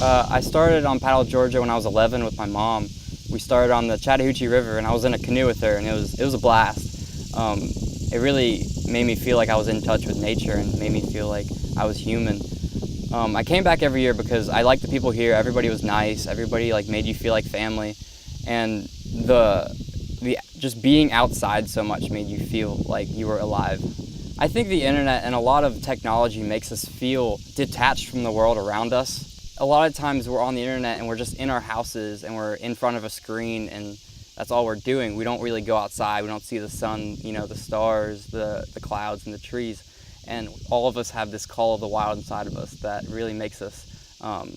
I started on PaddleGA when I was 11 with my mom. We started on the Chattahoochee River, and I was in a canoe with her, and it was a blast. It really made me feel like I was in touch with nature and made me feel like I was human. I came back every year because I liked the people here. Everybody was nice. Everybody made you feel like family, and just being outside so much made you feel like you were alive. I think the internet and a lot of technology makes us feel detached from the world around us. A lot of times we're on the internet and we're just in our houses and we're in front of a screen and that's all we're doing. We don't really go outside. We don't see the sun, the stars, the clouds and the trees. And all of us have this call of the wild inside of us that really makes us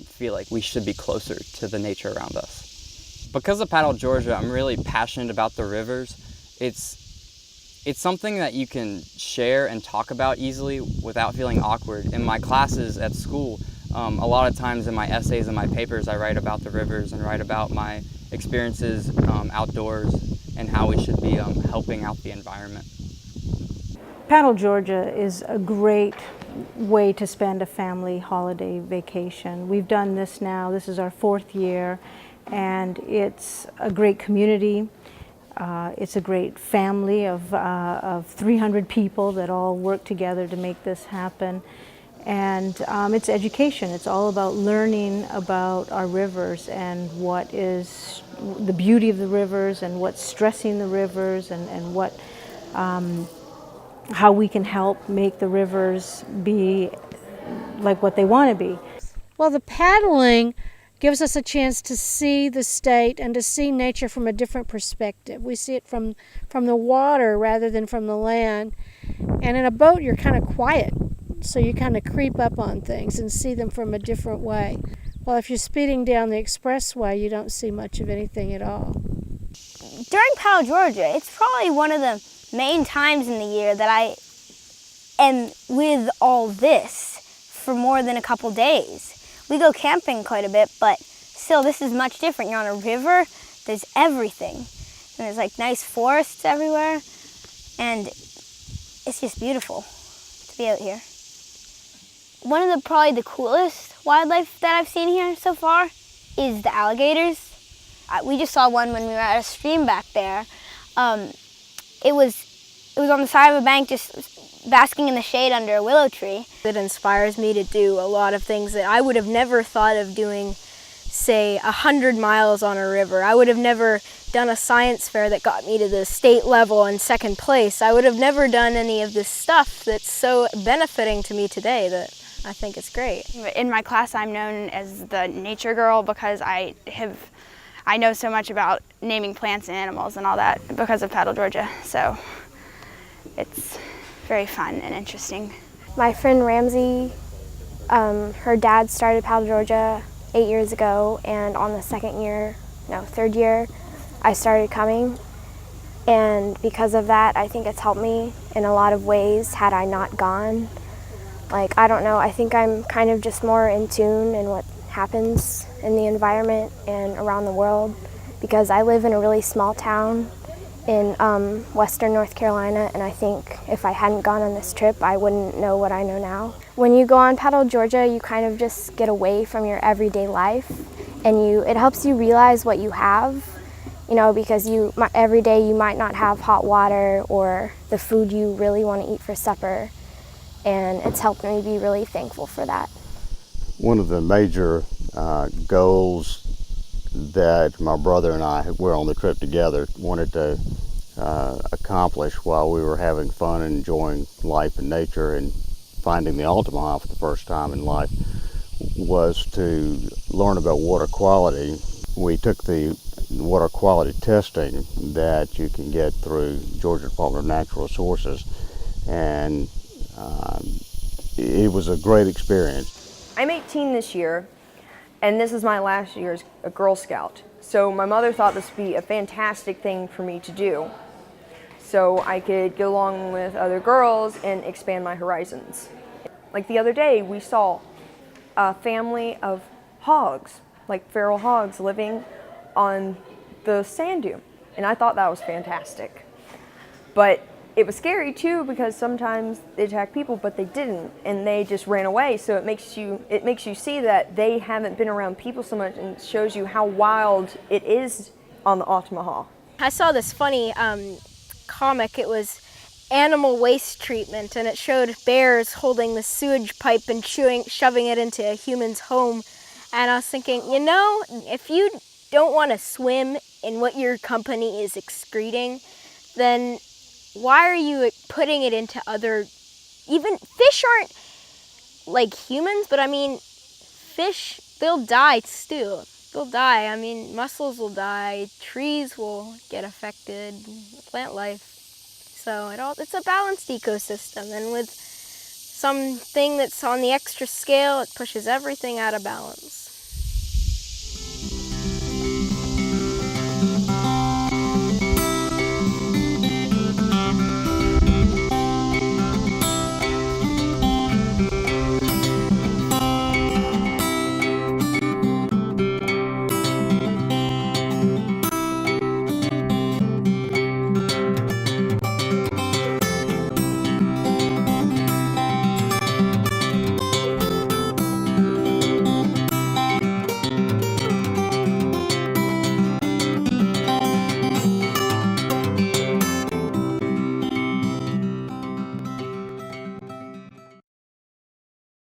feel like we should be closer to the nature around us. Because of PaddleGA, I'm really passionate about the rivers. It's something that you can share and talk about easily without feeling awkward. In my classes at school, a lot of times in my essays and my papers, I write about the rivers and write about my experiences outdoors and how we should be helping out the environment. PaddleGA is a great way to spend a family holiday vacation. We've done this now. This is our 4th year, and it's a great community. It's a great family of 300 people that all work together to make this happen. And it's education. It's all about learning about our rivers and what is the beauty of the rivers and what's stressing the rivers and what how we can help make the rivers be like what they want to be. Well, the paddling gives us a chance to see the state and to see nature from a different perspective. We see it from the water rather than from the land. And in a boat, you're kind of quiet, so you kind of creep up on things and see them from a different way. Well, if you're speeding down the expressway, you don't see much of anything at all. During PaddleGA, it's probably one of the main times in the year that I am with all this for more than a couple days. We go camping quite a bit, but still this is much different. You're on a river, there's everything. And there's nice forests everywhere, and it's just beautiful to be out here. One of probably the coolest wildlife that I've seen here so far is the alligators. We just saw one when we were at a stream back there. It was on the side of a bank just basking in the shade under a willow tree. It inspires me to do a lot of things that I would have never thought of doing, say, 100 miles on a river. I would have never done a science fair that got me to the state level in 2nd place. I would have never done any of this stuff that's so benefiting to me today that I think it's great. In my class, I'm known as the nature girl because I know so much about naming plants and animals and all that because of PaddleGA. So it's very fun and interesting. My friend Ramsey, her dad started PaddleGA 8 years ago, and on the 3rd year, I started coming. And because of that, I think it's helped me in a lot of ways had I not gone. I don't know, I think I'm kind of just more in tune in what happens in the environment and around the world because I live in a really small town in western North Carolina, and I think if I hadn't gone on this trip, I wouldn't know what I know now. When you go on PaddleGA, you kind of just get away from your everyday life, and it helps you realize what you have, because every day you might not have hot water or the food you really want to eat for supper, and it's helped me be really thankful for that. One of the major goals that my brother and I were on the trip together wanted to accomplish while we were having fun and enjoying life and nature and finding the Altamaha for the first time in life was to learn about water quality. We took the water quality testing that you can get through Georgia Department of Natural Resources, and it was a great experience. I'm 18 this year, and this is my last year as a Girl Scout. So my mother thought this would be a fantastic thing for me to do, so I could go along with other girls and expand my horizons. Like the other day, we saw a family of hogs, like feral hogs, living on the sand dune, and I thought that was fantastic. But it was scary too, because sometimes they attack people, but they didn't, and they just ran away. So it makes you see that they haven't been around people so much, and shows you how wild it is on the Altamaha. I saw this funny comic. It was animal waste treatment, and it showed bears holding the sewage pipe and shoving it into a human's home. And I was thinking, you know, if you don't want to swim in what your company is excreting, then why are you putting it into other, even fish aren't like humans, but I mean, fish, they'll die too. They'll die. I mean, mussels will die, trees will get affected, plant life. So it's a balanced ecosystem, and with something that's on the extra scale, it pushes everything out of balance.